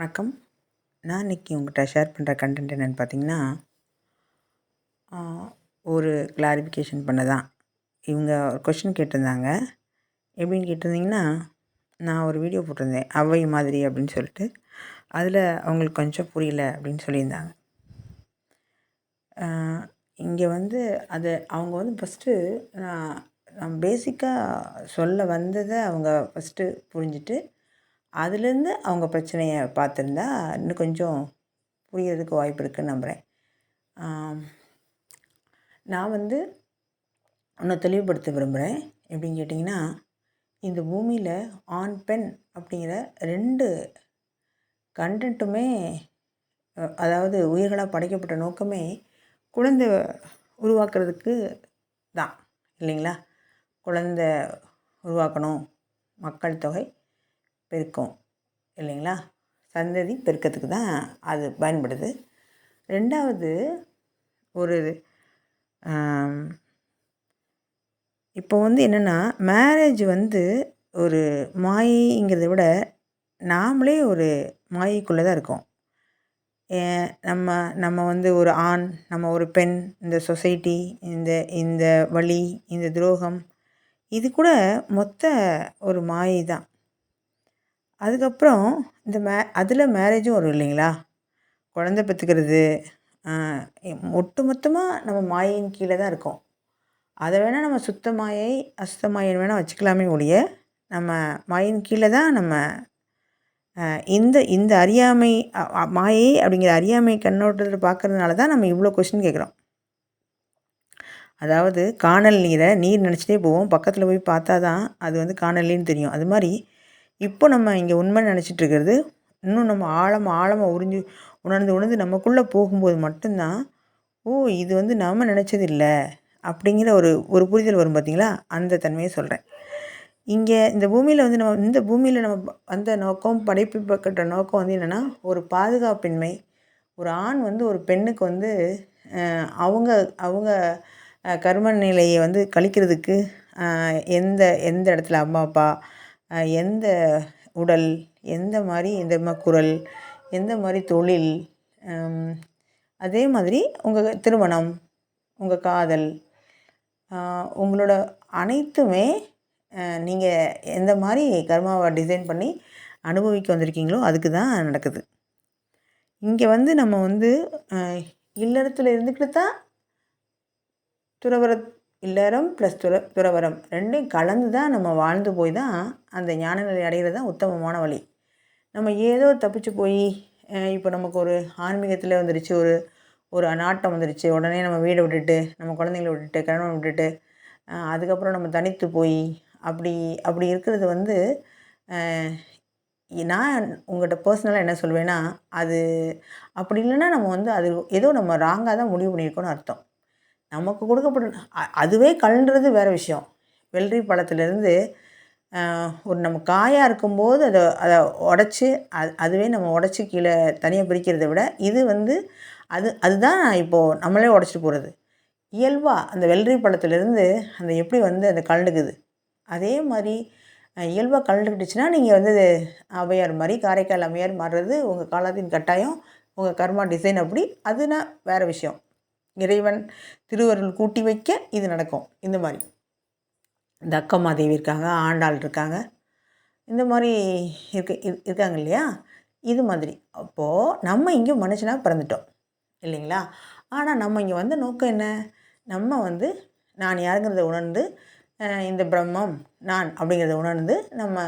வணக்கம். நான் இன்றைக்கி உங்கள்கிட்ட ஷேர் பண்ணுற கண்டென்ட் என்னென்னு பார்த்தீங்கன்னா, ஒரு கிளாரிஃபிகேஷன் பண்ண தான். இவங்க ஒரு கொஷின் கேட்டிருந்தாங்க. எப்படின்னு கேட்டிருந்தீங்கன்னா, நான் ஒரு வீடியோ போட்டிருந்தேன், "அவ்வை மாதிரி" அப்படின்னு சொல்லிட்டு. அதில் அவங்களுக்கு கொஞ்சம் புரியல அப்படின்னு சொல்லியிருந்தாங்க. இங்கே அவங்க ஃபஸ்ட்டு நான் பேசிக்காக சொல்ல வந்ததை அவங்க ஃபஸ்ட்டு புரிஞ்சுட்டு, அதுலேருந்து அவங்க பிரச்சனையை பார்த்துருந்தா இன்னும் கொஞ்சம் புரியறதுக்கு வாய்ப்பு இருக்குதுன்னு நம்புகிறேன். நான் இன்னும் தெளிவுபடுத்த விரும்புகிறேன். எப்படின்னு கேட்டிங்கன்னா, இந்த பூமியில் ஆண், பெண் அப்படிங்கிற 2 கண்டென்ட்டுமே அதாவது உயிர்களாக படைக்கப்பட்ட நோக்கமே குழந்தை உருவாக்குறதுக்கு தான், இல்லைங்களா? குழந்தை உருவாக்கணும், மக்கள் தொகை பெருக்கம், இல்லைங்களா? சந்ததி பெருக்கத்துக்கு தான் அது பயன்படுது. 2வது ஒரு இப்போ என்னென்னா, மேரேஜ் ஒரு மாயைங்கிறத விட நாமளே ஒரு மாயைக்குள்ளே தான் இருக்கோம். நம்ம ஒரு ஆண், நம்ம ஒரு பெண், இந்த சொசைட்டி, இந்த இந்த வலி, இந்த துரோகம், இது கூட மொத்த ஒரு மாயை தான். அதுக்கப்புறம் இந்த அதில் மேரேஜும் வரும், இல்லைங்களா? குழந்தை பெற்றுக்கிறது, ஒட்டுமொத்தமாக நம்ம மாயையின் கீழே தான் இருக்கோம். அதை வேணால் நம்ம சுத்த மாயை, அசுத்த மாயைன்னு வேணால் வச்சுக்கலாமே ஒழிய, நம்ம மாயின் கீழே தான் நம்ம இந்த இந்த அறியாமை, மாயை அப்படிங்கிற அறியாமை கண்ணோட்டத்தில் பார்க்கறதுனால தான் நம்ம இவ்வளோ கொஸ்டின் கேட்குறோம். அதாவது காணல் நீரை நீர் நினச்சிட்டே போவோம், பக்கத்தில் போய் பார்த்தா தான் அது காணல் நீர்னு தெரியும். அது மாதிரி இப்போ நம்ம இங்கே உண்மை நினச்சிட்டு இருக்கிறது, இன்னும் நம்ம ஆழமாக உணர்ந்து நமக்குள்ளே போகும்போது மட்டும்தான், ஓ, இது நாம் நினச்சது இல்லை அப்படிங்கிற ஒரு புரிதல் வரும், பார்த்திங்களா? அந்த தன்மையை சொல்கிறேன். இங்கே இந்த பூமியில் நம்ம அந்த நோக்கம், படைப்பு பக்கட்ட நோக்கம் என்னென்னா, ஒரு பாதுகாப்பின்மை. ஒரு ஆண் ஒரு பெண்ணுக்கு அவங்க அவங்க கர்ம நிலையை கழிக்கிறதுக்கு எந்த எந்த இடத்துல அம்மா அப்பா, எந்த உடல், எந்த மாதிரி குரல், எந்த மாதிரி தொழில், அதே மாதிரி உங்கள் திருமணம், உங்கள் காதல், உங்களோட அனைத்துமே நீங்கள் எந்த மாதிரி கர்மாவை டிசைன் பண்ணி அனுபவிக்க வந்திருக்கீங்களோ அதுக்கு தான் நடக்குது. இங்கே நம்ம இல்லறத்தில் இருந்துக்கிட்டு தான் இல்லறம் ப்ளஸ் துறவரம் 2யும் கலந்து தான் நம்ம வாழ்ந்து போய் தான் அந்த ஞான நிலை அடைகிறது தான் உத்தமமான வழி. நம்ம ஏதோ தப்பிச்சு போய் இப்போ நமக்கு ஒரு ஆன்மீகத்தில் வந்துருச்சு, ஒரு நாட்டம் வந்துருச்சு, உடனே நம்ம வீடை விட்டுட்டு, நம்ம குழந்தைங்கள விட்டுட்டு, கணவனை விட்டுட்டு, அதுக்கப்புறம் நம்ம தனித்து போய் அப்படி அப்படி இருக்கிறது நான் உங்கள்கிட்ட பர்சனலாக என்ன சொல்வேன்னா, அது அப்படி இல்லைன்னா நம்ம அது ஏதோ நம்ம ராங்காக தான் முடிவு பண்ணியிருக்கோன்னு அர்த்தம். நமக்கு கொடுக்கப்பட்ட அதுவே கல்ன்றது வேறு விஷயம். வெள்ளரி பழத்துலேருந்து நம்ம காயாக இருக்கும்போது அதை உடச்சி அதுவே நம்ம உடச்சி கீழே தனியாக பிரிக்கிறத விட இது அதுதான் இப்போது நம்மளே உடச்சிட்டு போகிறது. இயல்பாக அந்த வெள்ளரி பழத்துலேருந்து அந்த எப்படி அந்த கலண்டுக்குது, அதே மாதிரி இயல்பாக கலண்டுக்கிட்டுச்சுன்னா நீங்கள் ஔவையார் மாதிரி, காரைக்கால் அம்மையார் மாறுறது உங்கள் காலத்தின் கட்டாயம், உங்கள் கர்மா டிசைன் அப்படி, அதுனா வேறு விஷயம். இறைவன் திருவருள் கூட்டி வைக்க இது நடக்கும். இந்த மாதிரி இந்த அக்கம்மாதேவி இருக்காங்க, ஆண்டாள் இருக்காங்க, இந்த மாதிரி இருக்காங்க இல்லையா? இது மாதிரி அப்போது நம்ம இங்கே மனுஷனாக பிறந்துட்டோம், இல்லைங்களா? ஆனால் நம்ம இங்கே வந்த நோக்கம் என்ன? நம்ம நான் யாருங்கிறத உணர்ந்து, இந்த பிரம்மம் நான் அப்படிங்கிறத உணர்ந்து, நம்ம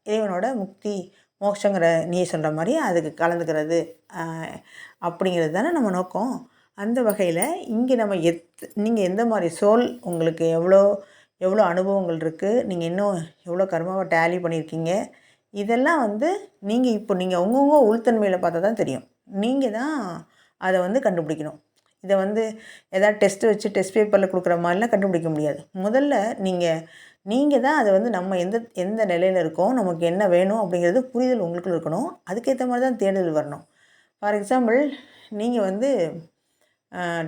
இறைவனோட முக்தி மோட்சங்கிற நீ சொல்கிற மாதிரி அதுக்கு கலந்துக்கிறது அப்படிங்கிறது தானே நம்ம நோக்கம். அந்த வகையில் இங்கே நம்ம நீங்கள் எந்த மாதிரி சோல், உங்களுக்கு எவ்வளோ அனுபவங்கள் இருக்குது, நீங்கள் இன்னும் எவ்வளோ கர்மாவை டேலி பண்ணியிருக்கீங்க, இதெல்லாம் நீங்கள் நீங்கள் உங்கவுங்க உள்தன்மையில் பார்த்தா தான் தெரியும். நீங்கள் தான் அதை கண்டுபிடிக்கணும். இதை எதாவது டெஸ்ட்டு வச்சு டெஸ்ட் பேப்பரில் கொடுக்குற மாதிரிலாம் கண்டுபிடிக்க முடியாது. முதல்ல நீங்கள் தான் அதை நம்ம எந்த நிலையில் இருக்கோம், நமக்கு என்ன வேணும் அப்படிங்கிறது புரிதல் உங்களுக்குள்ள இருக்கணும். அதுக்கேற்ற மாதிரி தான் தேடுதல் வரணும். ஃபார் எக்ஸாம்பிள், நீங்கள்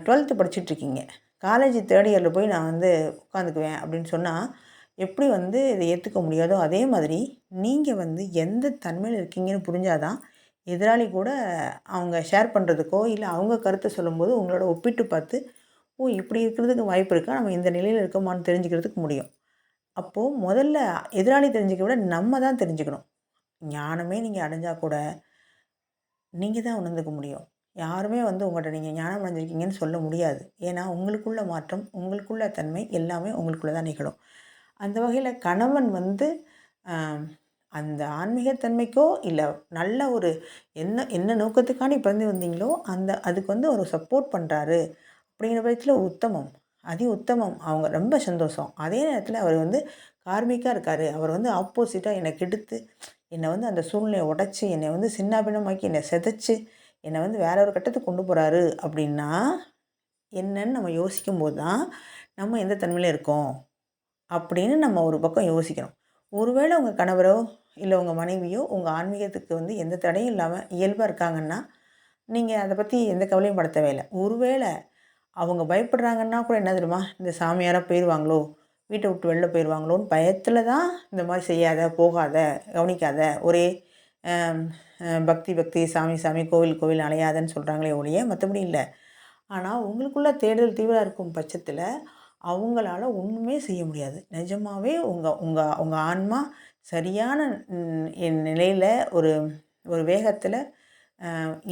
12th படிச்சுட்ருக்கீங்க, காலேஜ் 3rd இயரில் போய் நான் உட்காந்துக்குவேன் அப்படின்னு சொன்னால் எப்படி இதை ஏற்றுக்க முடியாதோ, அதே மாதிரி நீங்கள் எந்த தன்மையில் இருக்கீங்கன்னு புரிஞ்சாதான் எதிராளி கூட அவங்க ஷேர் பண்ணுறதுக்கோ, இல்லை அவங்க கருத்தை சொல்லும்போது உங்களோட ஒப்பிட்டு பார்த்து, ஓ! இப்படி இருக்கிறதுக்கு வாய்ப்பு இருக்கா? நம்ம இந்த நிலையில இருக்கோமான்னு தெரிஞ்சுக்கிறதுக்கு முடியும். அப்போது முதல்ல எதிராளி தெரிஞ்சுக்க விட நம்ம தான் தெரிஞ்சுக்கணும். ஞானமே நீங்கள் அடைஞ்சா கூட, நீங்கள் தான் உணர்ந்துக்க முடியும். யாருமே வந்து உங்கள்ட்ட நீங்கள் ஞானம் அடைஞ்சிருக்கீங்கன்னு சொல்ல முடியாது. ஏன்னா, உங்களுக்குள்ள மாற்றம், உங்களுக்குள்ள தன்மை எல்லாமே உங்களுக்குள்ள தான் நிகழும். அந்த வகையில் கணவன் வந்து அ அந்த ஆன்மீகத்தன்மைக்கோ, இல்லை நல்ல ஒரு என்ன என்ன நோக்கத்துக்காண்டி பிறந்து வந்தீங்களோ, அதுக்கு வந்து ஒரு சப்போர்ட் பண்ணுறாரு அப்படிங்கிற பட்சத்தில் உத்தமம். உத்தமம். அவங்க ரொம்ப சந்தோஷம். அதே நேரத்தில் அவர் வந்து கார்மிக்கா இருக்காரு. அவர் வந்து ஆப்போசிட்டா என்னை கெடுத்து, என்னை வந்து அந்த சூழ்நிலைய உடைச்சு, என்னை வந்து சின்னாபின்னமாக்கி, என்னை சிதைச்சு, என்னை வந்து வேற ஒரு கட்டத்துக்கு கொண்டு போறாரு அப்படின்னா, என்னன்னு நம்ம யோசிக்கும்போது தான், நம்ம எந்த தன்மையில இருக்கோம் அப்படின்னு நம்ம ஒரு பக்கம் யோசிக்கணும். ஒருவேளை உங்க கணவரோ, இல்ல உங்க மனைவியோ, உங்க ஆன்மீகத்துக்கு வந்து எந்த தடையும் இல்லாம இயல்பா இருக்காங்கன்னா, நீங்க அத பத்தி எந்த கவலையும் பட தேவையில்ல. ஒருவேளை அவங்க பயப்படுறாங்கன்னா கூட என்ன தெரியுமா? இந்த சாமியாரா போயிருவாங்களோ! வீட்ட விட்டு வெளில போயிருவாங்களோன்னு பயத்தில தான் இந்த மாரி செய்யாத, போகாத, கவனிக்காத, ஒரே அம் பக்தி பக்தி, சாமி சாமி, கோவில் கோவில் அலையாதன்னு சொல்கிறாங்களே ஒழிய மத்தபடி இல்ல. ஆனா உங்களுக்குள்ள தேடுதல் தீவிரம் இருக்கும் பட்சத்தில, அவங்களால ஒண்ணுமே செய்ய முடியாது. நிஜமாவே உங்க உங்க உங்க ஆன்மா சரியான நிலையில ஒரு ஒரு வேகத்தில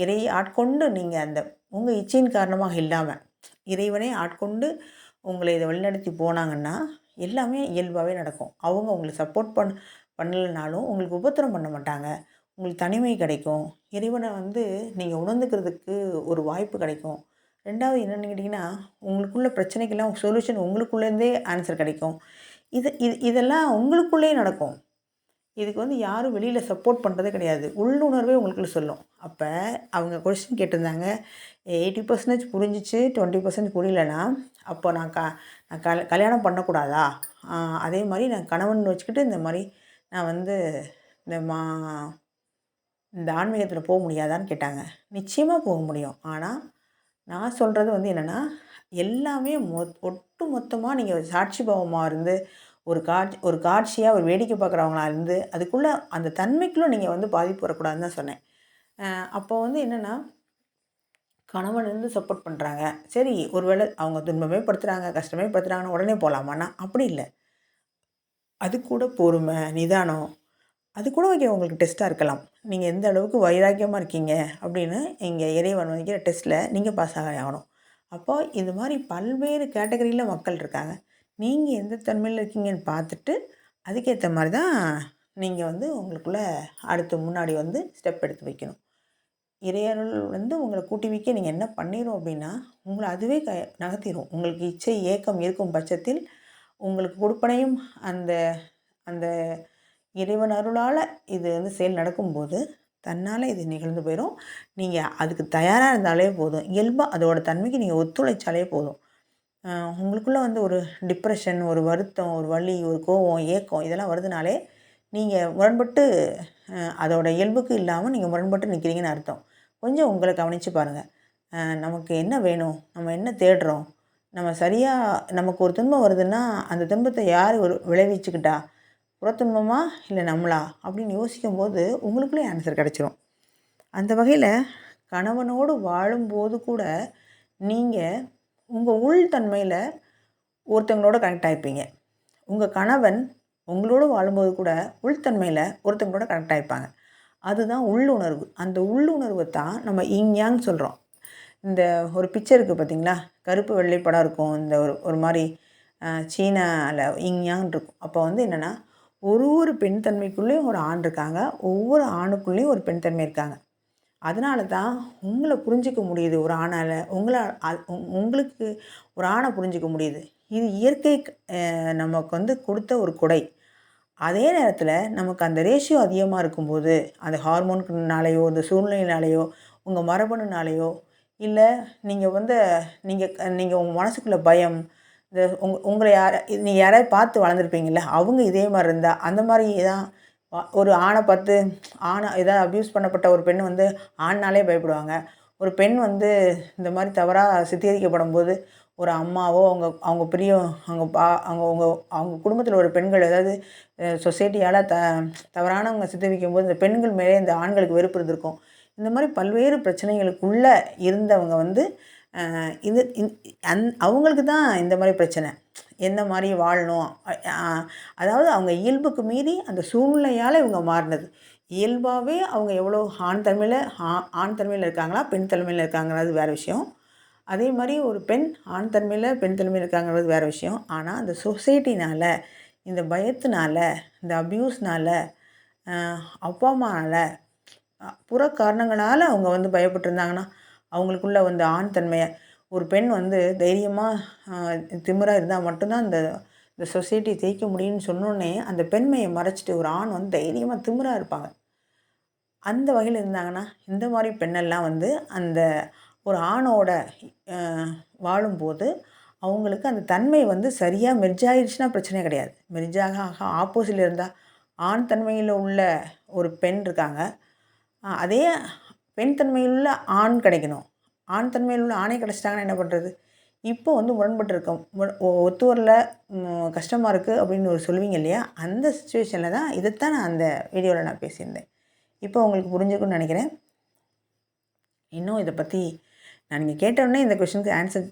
இறையை ஆட்கொண்டு நீங்க அந்த உங்க இச்சையின் காரணமாக இல்லாம, இறைவனே ஆட்கொண்டு உங்களை இத வழிநடத்தி போனாங்கன்னா, எல்லாமே இயல்பாவே நடக்கும். அவங்க உங்களுக்கு சப்போர்ட் பண்ணலனாலும் உங்களுக்கு உபத்திரம் பண்ண மாட்டாங்க. உங்களுக்கு தனிமை கிடைக்கும். இறைவன வந்து நீங்க உணர்ந்துக்கிறதுக்கு ஒரு வாய்ப்பு கிடைக்கும். 2வது என்னன்னு கேட்டிங்கன்னா, உங்களுக்குள்ள பிரச்சனைக்கெல்லாம் சொல்யூஷன் உங்களுக்குள்ளேருந்தே ஆன்சர் கிடைக்கும். இதெல்லாம் உங்களுக்குள்ளேயே நடக்கும். இதுக்கு வந்து யாரும் வெளியில சப்போர்ட் பண்ணுறதே கிடையாது. உள்ளுணர்வே உங்களுக்குள்ள சொல்லும். அப்ப அவங்க கொஸ்டின் கேட்டிருந்தாங்க. 80% புரிஞ்சுச்சு, 20% புரியலன்னா, அப்போ நான் கல்யாணம் பண்ணக்கூடாதா? அ அதே மாரி நான் கணவன் வச்சுக்கிட்டு இந்த மாரி நான் வந்து இந்த இந்த ஆன்மீகத்தில முடியாதான்னு கேட்டாங்க. நிச்சயமா போக முடியும். ஆனா, நான் சொல்றது வந்து என்னன்னா, எல்லாமே ஒட்டு மொத்தமா நீங்க சாட்சி பாவமா இருந்து, ஒரு காட்சியா ஒரு வேடிக்கை பார்க்குறவங்களா இருந்து, அதுக்குள்ள அந்த தன்மைக்குள்ள நீங்க வந்து பாதிப்பு வரக்கூடாதுன்னு தான் சொன்னேன். அப்போ வந்து என்னன்னா, கணவன் இருந்து சப்போர்ட் பண்றாங்க. சரி, ஒரு வேளை அவங்க துன்பமே படுத்துறாங்க, கஷ்டமே படுத்துறாங்கன்னா உடனே போலாமான்னா, அப்படி இல்ல. அது கூட பொறுமை, நிதானம் அது கூட ஓகே உங்களுக்கு டெஸ்ட்டா இருக்கலாம். நீங்க எந்த அளவுக்கு வைராக்கியமா இருக்கீங்க அப்படின்னு இங்க இறைவன் வைக்கிற டெஸ்ட்ல நீங்க பாஸ் ஆகணும். அப்போ இது மாரி பல்வேறு கேட்டகரியில மக்கள் இருக்காங்க. நீங்க எந்த தன்மையில இருக்கீங்கன்னு பார்த்துட்டு, அதுக்கேத்த மாரி தான் நீங்க வந்து உங்களுக்குள்ள அடுத்து முன்னாடி வந்து ஸ்டெப் எடுத்து வைக்கணும். இறையருள் வந்து உங்கள கூட்டி வைக்க நீங்க என்ன பண்ணிரும் அப்படின்னா, உங்கள அதுவே நகர்த்திரும். உங்களுக்கு இச்சை, ஏக்கம் இருக்கும் பட்சத்தில் உங்களுக்கு கொடுப்பனையும் அந்த அந்த இறைவன் அருளால இது வந்து செயல் நடக்கும்போது, தன்னால இது நிகழ்ந்து போயிரும். நீங்க அதுக்கு தயாரா இருந்தாலே போதும். இயல்பா அதோட தன்மைக்கு நீங்க ஒத்துழைச்சாலே போதும். அ உங்களுக்குள்ள வந்து ஒரு டிப்ரஷன், ஒரு வருத்தம், ஒரு வலி, ஒரு கோவம், ஏக்கம் இதெல்லாம் வருதுனாலே, நீங்க முரண்பட்டு அதோட இயல்புக்கு இல்லாம நீங்க முரண்பட்டு நிற்கிறீங்கன்னு அர்த்தம். கொஞ்சம் உங்கள கவனிச்சு பாருங்க. நமக்கு என்ன வேணும்? நம்ம என்ன தேடுறோம்? நம்ம சரியா நமக்கு ஒரு துன்பம் வருதுன்னா, அந்த துன்பத்த யார் விளைவிச்சுக்கிட்டா? புறத்துன்பமா? இல்ல நம்மளா? அப்படின்னு யோசிக்கும்போது, உங்களுக்குள்ளே ஆன்சர் கிடைச்சிரும். அந்த வகையில கணவனோடு வாழும்போது கூட, நீங்க உங்க உள் தன்மையில ஒருத்தவங்களோட கனெக்ட் ஆயிருப்பீங்க. உங்க கணவன் உங்களோட வாழும்போது கூட, உள்தன்மையில ஒருத்தவங்களோட கனெக்ட் ஆயிருப்பாங்க. அதுதான் உள்ளுணர்வு. அந்த உள்ளுணர்வு தான் நம்ம இங் யாங் சொல்றோம். இந்த ஒரு பிக்சர் இருக்கு பார்த்தீங்களா? கருப்பு வெள்ளை படம் இருக்கும். இந்த ஒரு ஒரு மாரி சீனால இங் யாங் இருக்கும். அப்போ வந்து என்னன்னா, ஒரு ஒரு பெண் தன்மைக்குள்ளேயும் ஒரு ஆண் இருக்காங்க. ஒவ்வொரு ஆணுக்குள்ளேயும் ஒரு பெண் தன்மை இருக்காங்க. அதனால தான் உங்கள புரிஞ்சுக்க முடியுது ஒரு ஆணால. உங்களுக்கு ஒரு ஆண புரிஞ்சுக்க முடியுது. இது இயற்கை நமக்கு வந்து கொடுத்த ஒரு கொடை. அதே நேரத்தில நமக்கு அந்த ரேஷியோ அதிகமா இருக்கும்போது, அந்த ஹார்மோன்கள்னாலயோ, இந்த சூழ்நிலையினாலயோ, உங்க மரபணுனாலயோ, இல்ல நீங்க வந்து நீங்க நீங்க உங்க மனசுக்குள்ள பயம், இந்த உங்கள நீங்க யாரையாவது பார்த்து வளர்ந்துருப்பீங்கல்ல, அவங்க இதே மாரி இருந்தா, அந்த மாரி தான் ஒரு ஆண பார்த்து ஏதாவது அப்யூஸ் பண்ணப்பட்ட ஒரு பெண் வந்து ஆண்னாலே பயப்படுவாங்க. ஒரு பெண் வந்து இந்த மாரி தவறா சித்தரிக்கப்படும்போது, ஒரு அம்மாவோ, அவங்க அவங்க பெரிய அவங்க அவங்க அவங்க அவங்க குடும்பத்தில ஒரு பெண்கள் ஏதாவது சொசைட்டியால தவறானவங்க சித்தரிக்கும்போது, இந்த பெண்கள் மேலே இந்த ஆண்களுக்கு வெறுப்பு இருந்திருக்கும். இந்த மாதிரி பல்வேறு பிரச்சனைகளுக்குள்ளே இருந்தவங்க வந்து இது அவங்களுக்கு தான் இந்த மாதிரி பிரச்சனை. எந்த மாதிரி வாழணும், அதாவது அவங்க இயல்புக்கு மீறி அந்த சூழ்நிலையால் இவங்க மாறினது. இயல்பாகவே அவங்க எவ்வளோ ஆண் தன்மையில் இருக்காங்களா, பெண் தன்மையில் இருக்காங்கிறது வேறு விஷயம். அதே மாதிரி ஒரு பெண் ஆண் தன்மையில், பெண் தன்மையில் இருக்காங்கிறது வேறு விஷயம். ஆனால் அந்த சொசைட்டினால், இந்த பயத்தினால, இந்த அப்யூஸ்னால், அப்பா அம்மானால், புற காரணங்களால் அவங்க வந்து பயப்பட்டுருந்தாங்கன்னா, அவங்களுக்குள்ள வந்து ஆண் தன்மையை ஒரு பெண் வந்து தைரியமாக திமிராக இருந்தால் மட்டும்தான் இந்த சொசைட்டி ஜெயிக்க முடியும்னு சொன்னோன்னே, அந்த பெண்மையை மறைச்சிட்டு ஒரு ஆண் வந்து தைரியமாக திமிராக இருப்பாங்க. அந்த வகையில் இருந்தாங்கன்னா, இந்த மாதிரி பெண்ணெல்லாம் வந்து அந்த ஒரு ஆணோட வாழும்போது அவங்களுக்கு அந்த தன்மை வந்து சரியாக மெர்ஜ் ஆயிடுச்சுன்னா பிரச்சனையே கிடையாது. மெர்ஜாக ஆப்போசிட்டில் இருந்தால் ஆண் தன்மையில் உள்ள ஒரு பெண் இருக்காங்க. அதே பெண் தன்மையில் உள்ள ஆண் கிடைக்கணும். ஆண் தன்மையில் உள்ள ஆணை கிடச்சிட்டாங்கன்னா என்ன பண்ணுறது? இப்போ வந்து முரண்பட்டு இருக்கோம். ஒத்து வரல, கஷ்டமாக இருக்குது அப்படின்னு ஒரு சொல்லுவீங்க இல்லையா? அந்த சிச்சுவேஷனில் தான் இதைத்தான் நான் அந்த வீடியோவில் நான் பேசியிருந்தேன். இப்போ உங்களுக்கு புரிஞ்சுக்குன்னு நினைக்கிறேன். இன்னும் இதை பற்றி நீங்கள் கேட்டவுடனே இந்த கொஷினுக்கு ஆன்சர்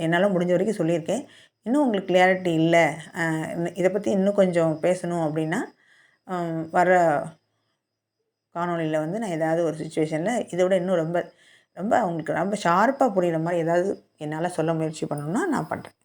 என்னால் முடிஞ்ச வரைக்கும் சொல்லியிருக்கேன். இன்னும் உங்களுக்கு கிளியாரிட்டி இல்லை, இதை பற்றி இன்னும் கொஞ்சம் பேசணும் அப்படின்னா வர காணொலியில் வந்து நான் ஏதாவது ஒரு சிச்சுவேஷனில் இதை விட இன்னும் ரொம்ப ரொம்ப அவங்களுக்கு ரொம்ப ஷார்ப்பாக புரிகிற மாதிரி ஏதாவது என்னால் சொல்ல முயற்சி பண்ணணுன்னா நான் பண்ணுறேன்.